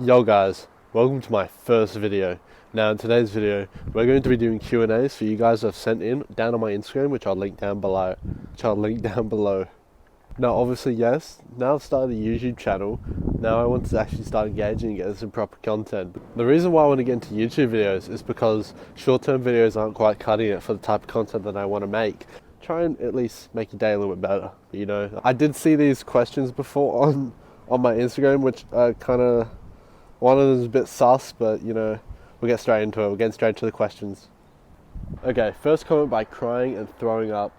Yo guys, welcome to my first video. Now in today's video, we're going to be doing Q&As for you guys who have sent in down on my Instagram, which I'll link down below. Now obviously yes, now I've started a YouTube channel, now I want to actually start engaging and get some proper content. The reason why I want to get into YouTube videos is because short-term videos aren't quite cutting it for the type of content that I want to make. Try and at least make your day a little bit better, you know. I did see these questions before on my Instagram, which kind of... One of them is a bit sus, but you know, we'll get straight into it. We'll get straight to the questions. Okay, first comment by Crying and Throwing Up.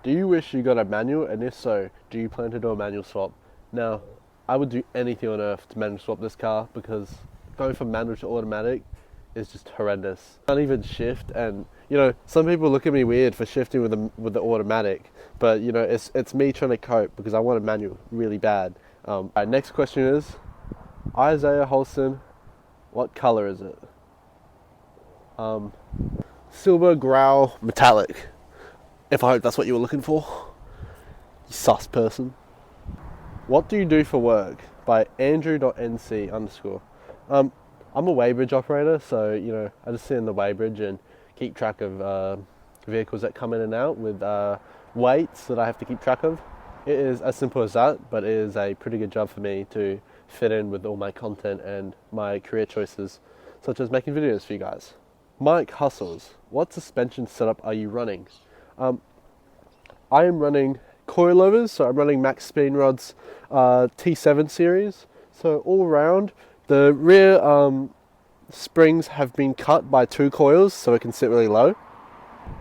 Do you wish you got a manual, and if so, do you plan to do a manual swap? Now, I would do anything on earth to manual swap this car because going from manual to automatic is just horrendous. I can't even shift, and you know, some people look at me weird for shifting with the automatic, but you know, it's me trying to cope because I want a manual really bad. Alright, next question is, Isaiah Holston, what color is it? Silver Grau Metallic. If I hope that's what you were looking for. You sus person. What do you do for work? By Andrew.nc_. I'm a weighbridge operator, so you know, I just sit in the weighbridge and keep track of vehicles that come in and out with weights that I have to keep track of. It is as simple as that, but it is a pretty good job for me to fit in with all my content and my career choices, such as making videos for you guys. Mike Hustles, what suspension setup are you running? I am running coilovers, so I'm running Max Speed Rods T7 series. So all around, the rear springs have been cut by 2 coils, so it can sit really low.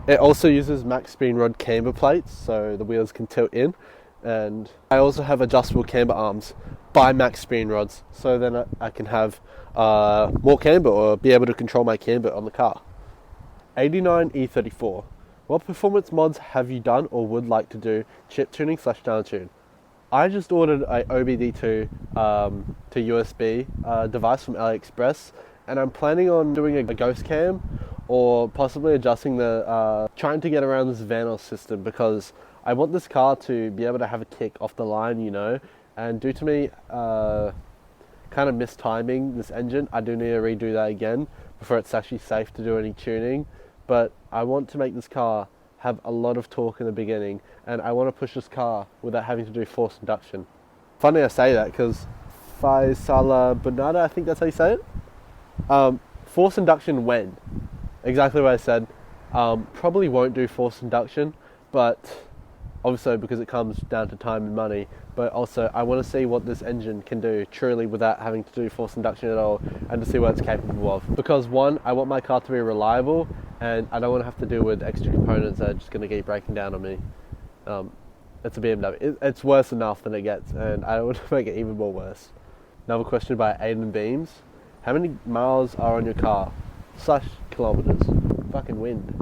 It also uses Max Speed Rod camber plates, so the wheels can tilt in. And I also have adjustable camber arms by Max Speed Rods, so then I can have more camber or be able to control my camber on the car. 89E34. What performance mods have you done or would like to do chip tuning / down tune? I just ordered a OBD2 to USB device from AliExpress, and I'm planning on doing a ghost cam or possibly adjusting trying to get around this Vanos system because I want this car to be able to have a kick off the line, you know, and due to me kind of mistiming this engine, I do need to redo that again before it's actually safe to do any tuning. But I want to make this car have a lot of torque in the beginning, and I want to push this car without having to do forced induction. Funny I say that because Faisala Bernada, I think that's how you say it. Forced induction when? Exactly what I said. Probably won't do forced induction, but obviously because it comes down to time and money, but also I want to see what this engine can do truly without having to do forced induction at all, and to see what it's capable of. Because one, I want my car to be reliable, and I don't want to have to deal with extra components that are just going to keep breaking down on me. It's a BMW. It's worse enough than it gets, and I don't want to make it even more worse. Another question by Aiden Beams. How many miles are on your car? / kilometers. Fucking wind.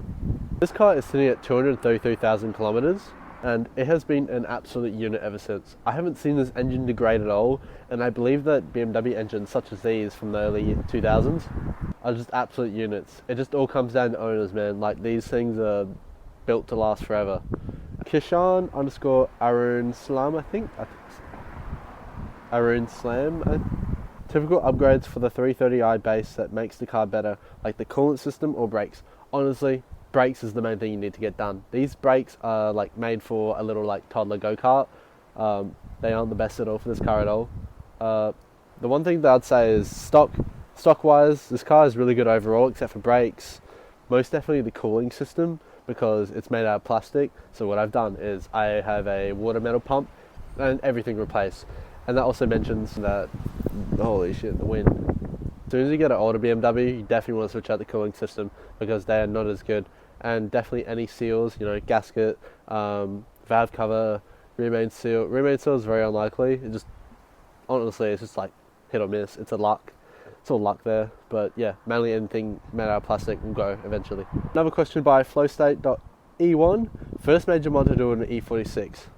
This car is sitting at 233,000 kilometers. And it has been an absolute unit ever since. I haven't seen this engine degrade at all, and I believe that BMW engines such as these from the early 2000s are just absolute units. It just all comes down to owners, man. Like, these things are built to last forever. Kishan_Arun Slam, I think. Arun Slam. Typical upgrades for the 330i base that makes the car better, like the coolant system or brakes. Honestly, brakes is the main thing you need to get done. These brakes are like made for a little like toddler go-kart. They aren't the best at all for this car at all. The one thing that I'd say is stock wise, this car is really good overall except for brakes. Most definitely the cooling system because it's made out of plastic. So what I've done is I have a water metal pump and everything replaced. And that also mentions that, holy shit, the wind. As soon as you get an older BMW, you definitely want to switch out the cooling system because they are not as good. And definitely any seals, you know, gasket, valve cover, rear main seal. Rear main seal is very unlikely. It just, honestly, it's just like hit or miss. It's all luck there. But yeah, mainly anything made out of plastic will go eventually. Another question by flowstate.e1. First major mod to do an E46.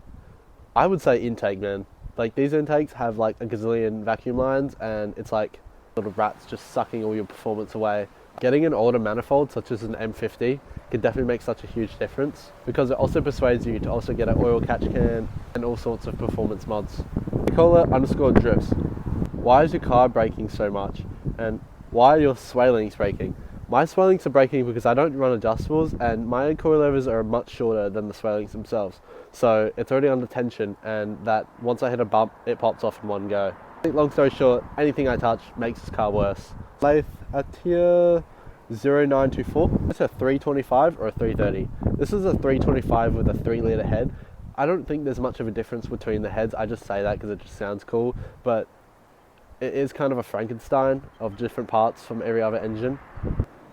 I would say intake, man. Like, these intakes have like a gazillion vacuum lines, and it's like little rats just sucking all your performance away. Getting an older manifold such as an M50 can definitely make such a huge difference because it also persuades you to also get an oil catch can and all sorts of performance mods. Nicola_drifts. why is your car braking so much? And why are your sway breaking? My sway links are breaking because I don't run adjustables, and my coilovers are much shorter than the sway links themselves. So it's already under tension, and that once I hit a bump, it pops off in one go. Long story short, anything I touch makes this car worse. Lathe Atia 0924. It's a 325 or a 330. This is a 325 with a 3-litre head. I don't think there's much of a difference between the heads. I just say that because it just sounds cool, but it is kind of a Frankenstein of different parts from every other engine.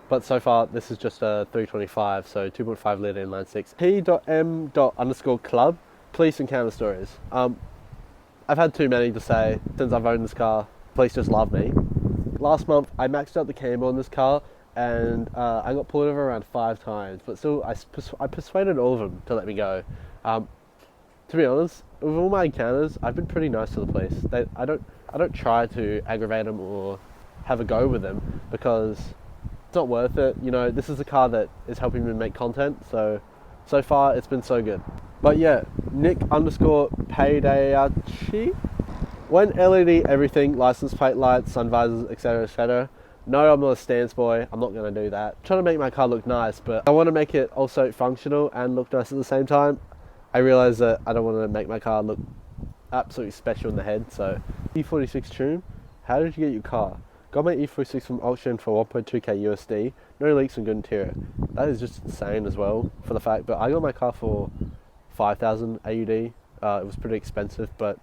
But so far, this is just a 325, so 2.5 litre inline-six. P.M._club, police encounter stories. I've had too many to say since I've owned this car. Police just love me. Last month, I maxed out the camber on this car, and I got pulled over around 5 times. But still, I persuaded all of them to let me go. To be honest, with all my encounters, I've been pretty nice to the police. I don't try to aggravate them or have a go with them because it's not worth it. You know, this is a car that is helping me make content, so far it's been so good. But yeah, Nick_Paydayachi. When LED everything, license plate lights, sun visors, etc, etc. No, I'm not a stance boy, I'm not going to do that. I'm trying to make my car look nice, but I want to make it also functional and look nice at the same time. I realise that I don't want to make my car look absolutely special in the head, so E46 tune. How did you get your car? Got my E46 from auction for 1.2k USD, no leaks and good interior. That is just insane as well for the fact, but I got my car for 5,000 AUD. It was pretty expensive, but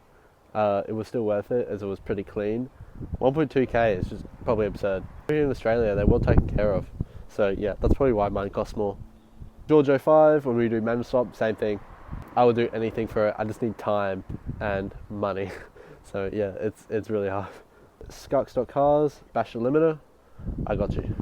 it was still worth it as it was pretty clean. 1.2k is just probably absurd. Here in Australia, they're well taken care of. So yeah, that's probably why mine costs more. George 05, when we do manual swap, same thing. I will do anything for it. I just need time and money. So yeah, it's really hard. Skunks.cars, bash the limiter. I got you.